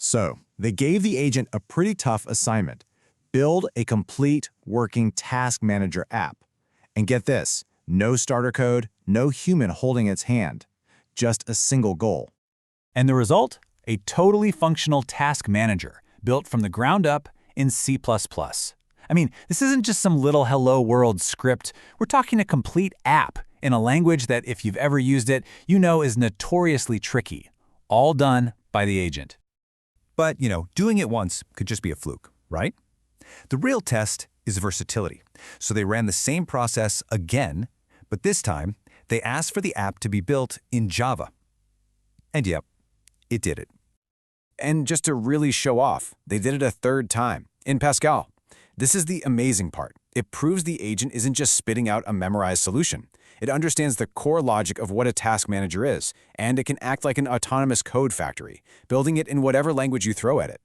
So, they gave the agent a pretty tough assignment: build a complete working task manager app. And get this, no starter code, no human holding its hand, just a single goal. And the result? A totally functional task manager built from the ground up in C++. I mean, this isn't just some little hello world script. We're talking a complete app in a language that, if you've ever used it, you know is notoriously tricky. All done by the agent. But, doing it once could just be a fluke, right? The real test is versatility. So they ran the same process again, but this time they asked for the app to be built in Java. And yep, it did it. And just to really show off, they did it a third time, in Pascal. This is the amazing part. It proves the agent isn't just spitting out a memorized solution. It understands the core logic of what a task manager is, and it can act like an autonomous code factory, building it in whatever language you throw at it.